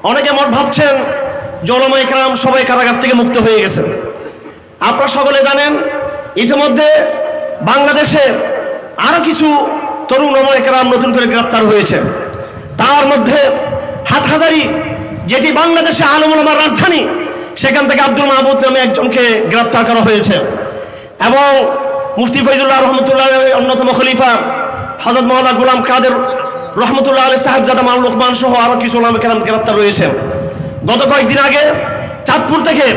অনেকে মত ভাবছেন যে উলামায়ে কেরাম সবাই কারাগার থেকে মুক্ত হয়ে গেছে। আপনারা সকলে জানেন ইতিমধ্যে বাংলাদেশে আরো কিছু তরুণ উলামায়ে কেরাম নতুন করে গ্রেফতার হয়েছে। তার মধ্যে হাটহাজারী, যেটি বাংলাদেশে আলেম ওলামার রাজধানী, সেখান থেকে আব্দুল মাহমুদ নামে একজনকে গ্রেফতার করা হয়েছে এবং মুফতি ফয়জুল্লাহ রহমতুল্লাহ অন্যতম খলিফা হযরত মাওলানা গোলাম কাদের রহমতুল্লাহ আলাইহি সাহেবজাদা মাওলানা লোকমান সহ আরো কিছু উলামায়ে কেরাম গ্রেফতার হয়েছে। গত কয়েকদিন আগে চাঁদপুর থেকে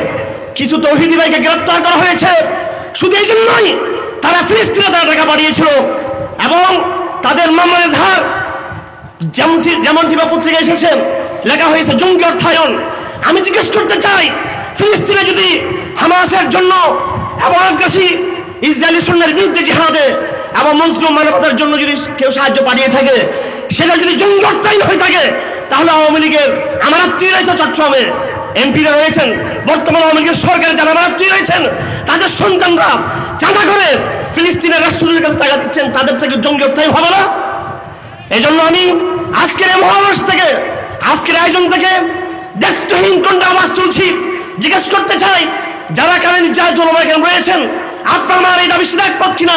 কিছু তৌহিদি ভাইকে গ্রেফতার করা হয়েছে। শুধু এই জন্যই তারা ফিলিস্তিনে টাকা পাঠিয়েছিল এবং তাদের মামলা এজাহার যেমনটি পত্রিকায় এসেছে লেখা হয়েছে জঙ্গি অর্থায়ন। আমি জিজ্ঞেস করতে চাই, ফিলিস্তিনে যদি হামাসের জন্য এবং আগ্রাসী ইসরায়েলি সৈন্যের বিরুদ্ধে জিহাদে এবং মুসলিম মানবতার জন্য যদি কেউ সাহায্য পাঠিয়ে থাকে, সেটা যদি জঙ্গি অর্থায়ন হয়ে থাকে, তাহলে আওয়ামী লীগের আমার আত্মীয় রয়েছে চট্টগ্রামে, এমপিরা রয়েছেন, বর্তমান আওয়ামী লীগের সরকারের যারা আমার আত্মীয় রয়েছেন, তাদের সন্তানরা চাঁদা করে ফিলিস্তিনের রাষ্ট্রদূতের কাছে টাকা দিচ্ছেন, তাদের থেকে জঙ্গি অর্থায়ন হবে না? এই জন্য আমি আজকের এই মহাবাস থেকে, আজকের আয়োজন থেকে দেখতহীন কণ্ঠে আওয়াজ তুলছি, জিজ্ঞেস করতে চাই, যারা কারণে নির্যাতিত উলামায়ে কেরাম রয়েছেন, আপনার এই দাবি শুধু একমত কিনা?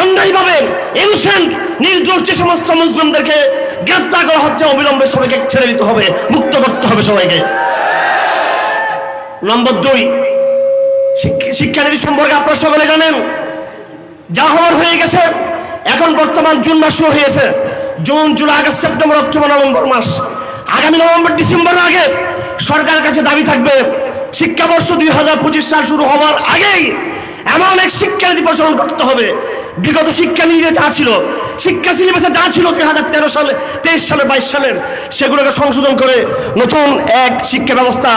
অন্যায়ভাবে ইনোসেন্ট নির্দোষ যে সমস্ত মুসলিমদেরকে গ্রেফতার করা হচ্ছে, অবিলম্বে সবাইকে ছেড়ে দিতে হবে, মুক্ত করতে হবে সবাইকে। নম্বর 2, শিক্ষানীতি সম্পর্কে আপনারা সকলে জানেন, যা হওয়ার হয়ে গেছে। এখন বর্তমান জুন মাস শুরু হয়েছে, June, July, August, September, October, November মাস। আগামী নভেম্বর ডিসেম্বরের আগে সরকারের কাছে দাবি থাকবে, শিক্ষাবর্ষ 2025 সাল শুরু হওয়ার আগেই এমন এক শিক্ষানীতি প্রচলন করতে হবে। বিগত শিক্ষানীতিতে যা ছিল, শিক্ষা সিলেবাসে যা ছিল 2013 সালে, 23 সালে, 22 সালের, সেগুলোকে সংশোধন করে নতুন এক শিক্ষা ব্যবস্থা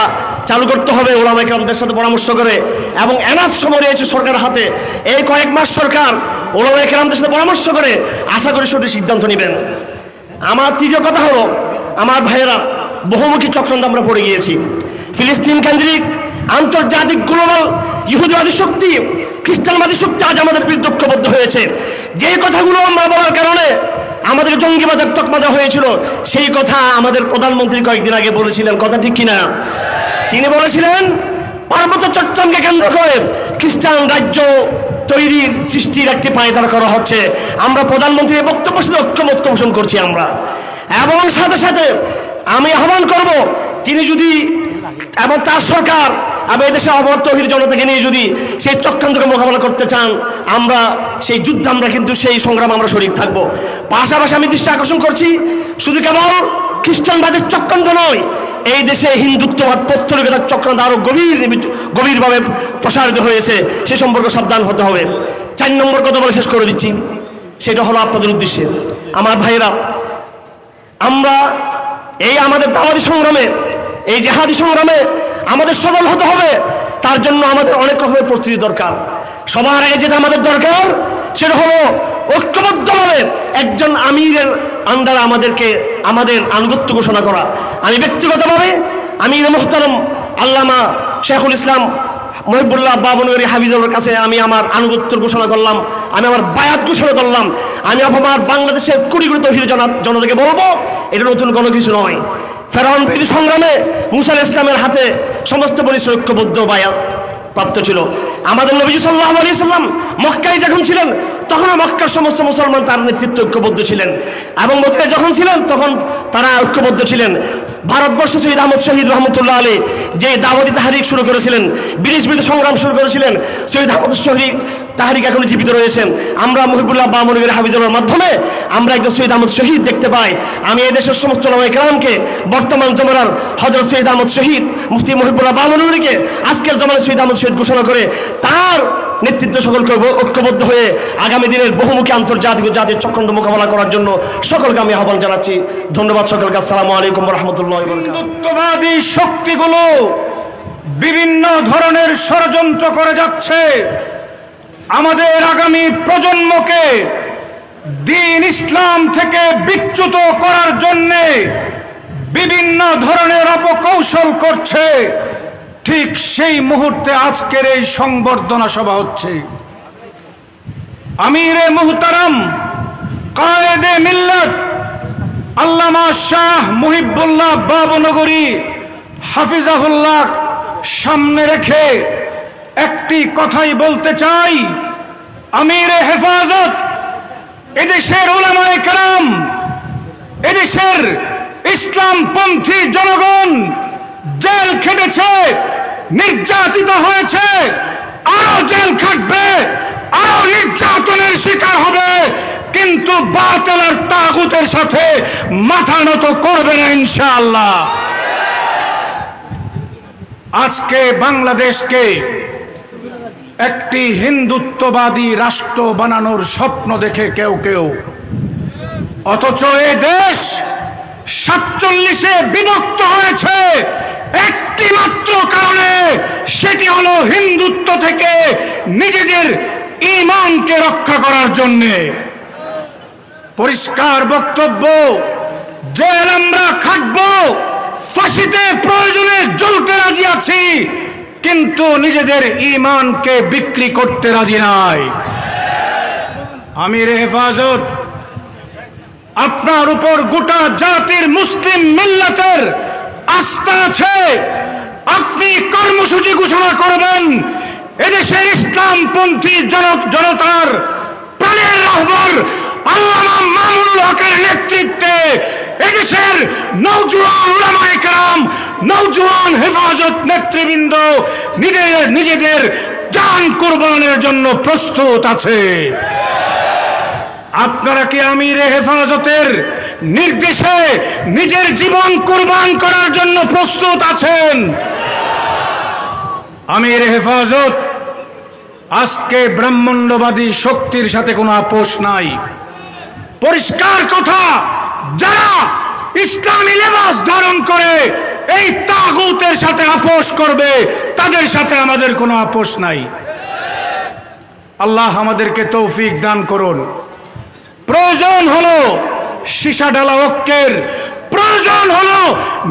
চালু করতে হবে উলামায়ে কেরামদের সাথে পরামর্শ করে। এবং এনাফ সময় রয়েছে সরকারের হাতে, এই কয়েক মাস সরকার উলামায়ে কেরামদের সাথে পরামর্শ করে আশা করি সঠিক সিদ্ধান্ত নেবেন। আমার তৃতীয় কথা হলো, আমার ভাইয়েরা, বহুমুখী চক্রান্ত আমরা পড়ে গিয়েছি। ফিলিস্তিন কেন্দ্রিক আন্তর্জাতিক গ্লোবাল ইহুদিবাদী শক্তি, খ্রিস্টানবাদী শক্তি আজ আমাদের বিরুদ্ধে ঐক্যবদ্ধ হয়েছে। যে কথাগুলো আমরা বলার কারণে আমাদের জঙ্গিবাদের তকমা দেওয়া হয়েছিল, সেই কথা আমাদের প্রধানমন্ত্রী কয়েকদিন আগে বলেছিলেন, কথা ঠিক কিনা? তিনি বলেছিলেন পার্বত্য চট্টগ্রামকে কেন্দ্র করে খ্রিস্টান রাজ্য তৈরির সৃষ্টির একটি পায়তারা করা হচ্ছে। আমরা প্রধানমন্ত্রীর বক্তব্যের সাথে ঐক্যমত পোষণ করছি আমরা, এবং সাথে সাথে আমি আহ্বান করব, তিনি যদি এবং তার সরকার এবং এদেশে অবৈধ তৌহিদ জনতাকে নিয়ে যদি সেই চক্রান্তকে মোকাবেলা করতে চান, আমরা সেই যুদ্ধে, আমরা কিন্তু সেই সংগ্রামে আমরা শরীক থাকব। পাশাপাশি আমি দৃষ্টি আকর্ষণ করছি, শুধু কেবল খ্রিস্টানবাদের চক্রান্ত নয়, এই দেশে হিন্দুত্ববাদ, পৌত্তলিকতার চক্রান্ত আরো গভীরভাবে প্রসারিত হয়েছে, সে সম্পর্কে সাবধান হতে হবে। 4 নম্বর কথা বলে শেষ করে দিচ্ছি, সেটা হলো আপনাদের উদ্দেশ্যে, আমার ভাইয়েরা, আমরা এই আমাদের দাওয়াতি সংগ্রামে, এই জিহাদি সংগ্রামে আমাদের সফল হতে হবে। তার জন্য আমাদের অনেক রকমের প্রস্তুতি দরকার। সবার আগে যেটা আমাদের দরকার, সেটা হলো ঐক্যবদ্ধভাবে একজন আমিরের আন্ডারে আমাদের আনুগত্য ঘোষণা করা। আমি ব্যক্তিগতভাবে আমির মুহতারাম আল্লামা শেখুল ইসলাম মহিবুল্লাহ বাবনগরী হাফিজুল্লাহর কাছে আমি আমার আনুগত্য ঘোষণা করলাম, আমি আমার বায়াত ঘোষণা করলাম। আমি আমার বাংলাদেশের কোটি কোটি তৌহিদ জনতাকে বলবো, এটা নতুন কোনো কিছু নয়। ফেরাউন বিরোধী সংগ্রামে মুসা আলাইহিস সালামের হাতে সমস্ত পরিচয় ঐক্যবদ্ধ বায়াত প্রাপ্ত ছিল। আমাদের নবী সাল্লাল্লাহু আলাইহি সাল্লাম মক্কায় যখন ছিলেন, তখনও মক্কার সমস্ত মুসলমান তার নেতৃত্বে ঐক্যবদ্ধ ছিলেন, এবং মদিনায় যখন ছিলেন তখন তারা ঐক্যবদ্ধ ছিলেন। ভারতবর্ষ শহীদ আহমদ শহীদ রহমতুল্লাহ আলী যে দাওয়াতি তাহরিক শুরু করেছিলেন, ব্রিটিশ বিরোধী সংগ্রাম শুরু করেছিলেন, শহীদ আহমদ শহীদ তাহরিক এখনো জীবিত রয়েছেন। আমরা মুহিবুল্লাহ বামনগরী হাফিজুল্লাহর মাধ্যমে আমরা একজন শহীদ আহমদ শহীদ দেখতে পাই। আমি এই দেশের সমস্ত উলামায়ে কেরামকে, বর্তমান জমানার হযরত শহীদ আহমদ শহীদ মুফতি মুহিবুল্লাহ বামনগরীকে আজকের জমানার শহীদ আহমদ শহীদ ঘোষণা করে তার নেতৃত্বে সকলকে ঐক্যবদ্ধ হয়ে আগামী দিনের বহুমুখী আন্তর্জাতিক ও জাতীয় চক্রান্ত মোকাবেলা করার জন্য সকলকে আমি আহ্বান জানাচ্ছি। ধন্যবাদ সকলকে। আসসালামু আলাইকুম ওয়া রাহমাতুল্লাহি ওয়া বারাকাতুহু। হিন্দুত্ববাদী শক্তিগুলো বিভিন্ন ধরনের ষড়যন্ত্র করে যাচ্ছে, আমাদের আগামী প্রজন্মকে দ্বীন ইসলাম থেকে বিচ্যুত করার জন্য বিভিন্ন ধরনের অপকৌশল করছে। ঠিক সেই মুহূর্তে আজকের এই সংবর্ধনা সভা হচ্ছে। আমিরে মুহতারাম কায়েদে মিল্লাত আল্লামা শাহ মুহিবুল্লাহ বাবনগরী হাফিজাহুল্লাহ সামনে রেখে একটি কথাই বলতে চাই, আমিরে হেফাজত, এদেশের উলামায়ে কেরাম, এদেশের ইসলামপন্থী জনগণ জেল খেটেছে, নির্যাতিত হয়েছে, আরো জেল খাটবে, আরো নির্যাতনের শিকার হবে, কিন্তু বাতিলের তাগুতের সাথে মাথা নত করবে না ইনশাআল্লাহ। আজকে বাংলাদেশকে একটি হিন্দুত্ববাদী রাষ্ট্র বানানোর স্বপ্ন দেখে কেউ কেউ, অথচ এ দেশ 47-এ বিভক্ত হয়েছে একটি মাত্র কারণে, সেটি হলো হিন্দুত্ব থেকে নিজেদের ঈমানকে রক্ষা করার জন্য। পরিষ্কার বক্তব্য, জেল আমরা খাটবো, ফাঁসিতে প্রয়োজনে জ্বলতে রাজি আছি, কিন্তু নিজেদের ঈমানকে বিক্রি করতে রাজি নাই। আমিরে হেফাজত, আপনার উপর গোটা জাতির মুসলিম মিল্লাতের আস্থা আছে। আপনি কর্মসূচি ঘোষণা করবেন, এদেশের ইসলামপন্থী জনতার প্রাণের রহবর আল্লামা মামুনুল হকের নেতৃত্বে এদেশের নওজোয়ান উলামায়ে কেরাম, নওজোয়ান হেফাজত নেতৃবৃন্দ নিজেদের জান কুরবানের জন্য প্রস্তুত আছে। আপনারা কি আমিরে হেফাজতের নির্দেশে নিজের জীবন কুরবান করার জন্য প্রস্তুত আছেন? আমিরে হেফাজত আজকে ব্রাহ্মণ্যবাদী শক্তির সাথে কোনো আপোষ নাই। পরিষ্কার কথা, যারা ইসলামী লেবাস ধারণ করে এই তাগুতের সাথে আপোষ করবে, তাদের সাথে আমাদের কোনো আপোষ নাই। আল্লাহ আমাদেরকে তৌফিক দান করুন। প্রয়োজন হলো সীসা ডালা ঐক্যের, প্রয়োজন হলো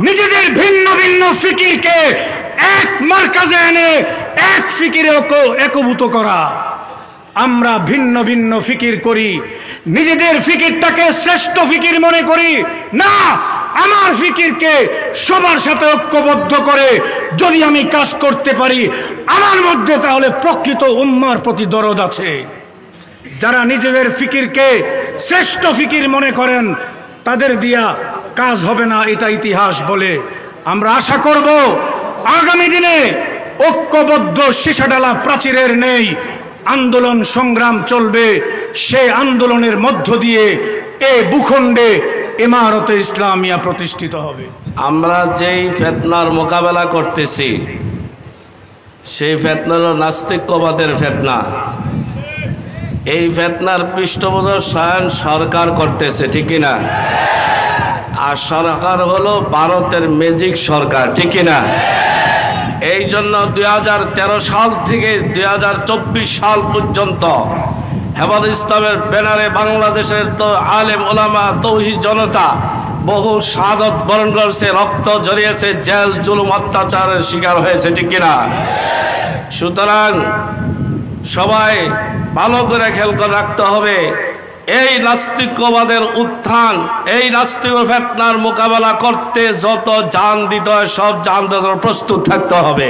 নিজেদের ভিন্ন ভিন্ন ফিকিরকে এক মার্কাজে এনে এক ফিকিরে একভূত করা। আমরা ভিন্ন ভিন্ন ফিকির করি, নিজেদের ফিকিরটাকে শ্রেষ্ঠ ফিকির মনে করি না। আমার ফিকিরকে সবার সাথে ঐক্যবদ্ধ করে যদি আমি কাজ করতে পারি আমার মধ্যে, তাহলে প্রকৃত উম্মার প্রতি দরদ আছে। যারা নিজেদের ফিকিরকে শ্রেষ্ঠ ফিকির মনে করেন, তাদের দিয়া কাজ হবে না, এটা ইতিহাস বলে। আমরা আশা করব আগামী দিনে ঐক্যবদ্ধ সীসাডালা প্রাচীরের নেই আন্দোলন সংগ্রাম চলবে। সেই আন্দোলনের মধ্য দিয়ে এ ভূখণ্ডে ইমারতে ইসলামিয়া প্রতিষ্ঠিত হবে। আমরা যেই ফিতনার মোকাবেলা করতেছি, সেই ফিতনা হলো নাস্তিকবাদের ফিতনা। এই ফিতনার পৃষ্ঠপোষক সরকার করতেছে, ঠিক কিনা? আর সরকার হলো ভারতের ম্যাজিক সরকার, ঠিক কিনা? এই জন্য 2013 সাল থেকে 2024 সাল পর্যন্ত হেফাজত ইসলামের ব্যানারে বাংলাদেশের তো আলেম ওলামা তৌহিদ জনতা বহু শাহাদত বরণ করেছে, রক্ত ঝরিয়েছে, জেল জুলুম অত্যাচারের শিকার হয়েছে, ঠিক কিনা? সুতরাং সবাই ভালো করে খেয়াল করে রাখতে হবে, এই নাস্তিকবাদের উত্থান, এই নাস্তিক ফিতনার মোকাবেলা করতে যত জান দিতে হয় সব জান দিতে প্রস্তুত থাকতে হবে।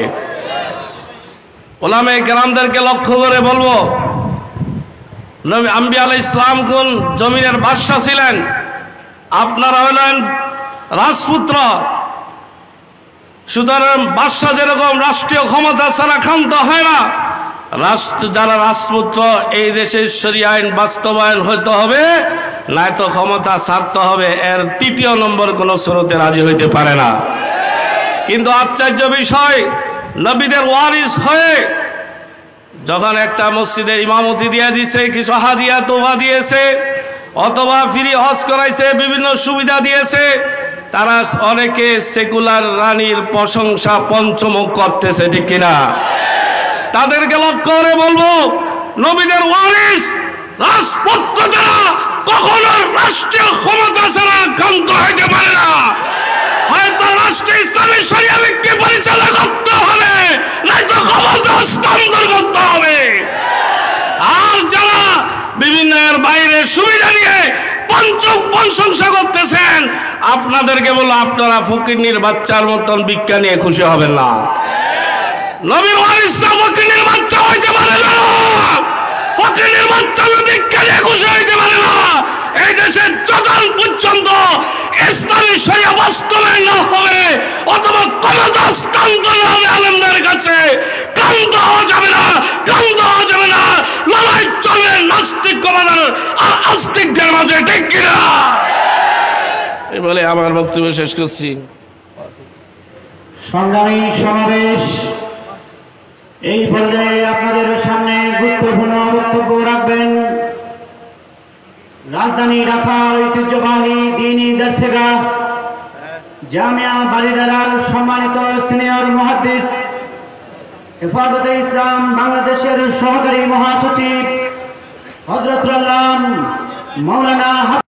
ওলামায়ে কেরামদেরকে লক্ষ্য করে বলবো, নবী আম্বিয়া আলাইহিস সালাম কোন জমিনের বাদশা ছিলেন, আপনারা হলেন রাজপুত্র। সুতরাং বাদশা যেরকম রাষ্ট্রীয় ক্ষমতা ছাড়া ক্ষান্ত হয় না, যারা রাজপুত্র এই দেশের শরিয়া আইন বাস্তবায়ন হইতে হবে, নয়তো ক্ষমতা ছাড়তে হবে। এর তৃতীয় নম্বর কোন স্রোতে রাজি হইতে পারে না। কিন্তু আশ্চর্য বিষয়, নবীদের ওয়ারিস হয়ে যখন একটা মসজিদে ইমামতি দিয়ে দিয়েছে, কিছু হাদিয়া তোবা দিয়েছে, অথবা ফ্রি হজ করাইছে, বিভিন্ন সুবিধা দিয়েছে, তারা অনেকে সেকুলার রানীর প্রশংসা পঞ্চমুখ করতেছে, ঠিক কিনা? তাদেরকে লক্ষ্য করে বলবো, নবীদের ওয়ারিস রাজপুত্র যারা কখনো রাষ্ট্রীয় ক্ষমতা ছাড়া ক্ষান্ত হইতে পারে না। হয়তো রাষ্ট্রীয় ইসলামী শরিয়া ভিত্তিক পরিচালনা করতে হবে, নয়তো ক্ষমতা হস্তান্তর করতে হবে। আর যারা বিভিন্ন এর বাইরে সুবিধা নিয়ে পঞ্চম প্রশংসা করতেছেন, আপনাদেরকে বলো আপনারা ফকিন্নির বাচ্চার মতন ভিক্ষা নিয়ে খুশি হবেন না। নবীর ওয়ারিসরা ফকিন্নির বাচ্চা হইতে পারে না, ফকিন্নির বাচ্চা ভিক্ষা নিয়ে খুশি হইতে পারে না। এই দেশে যতক্ষণ পর্যন্ত ইসলামী শরিয়া বাস্তবায়ন না হবে অথবা ক্ষমতা হস্তান্তর হবে আলেমদের কাছে, ক্লান্ত হওয়া যাবে না, ক্লান্ত হওয়া যাবে না। লড়াই চলবে নাস্তিক কমানোর আর আস্তিকদের মাঝে, ঠিক কিনা? এই বলে আমার বক্তব্য শেষ করছি। সংগ্রামী সমাবেশ, এই পর্যায়ে আপনাদের সামনে গুরুত্বপূর্ণ বক্তব্য রাখবেন রাজধানী ঢাকার ঐতিহ্যবাহী দ্বীনি দর্শেগা জামিয়া বারিদারার সম্মানিত সিনিয়র মুহাদ্দিস, হেফাজতে ইসলাম বাংলাদেশের সহকারী মহাসচিব হযরত আল্লাহ মাওলানা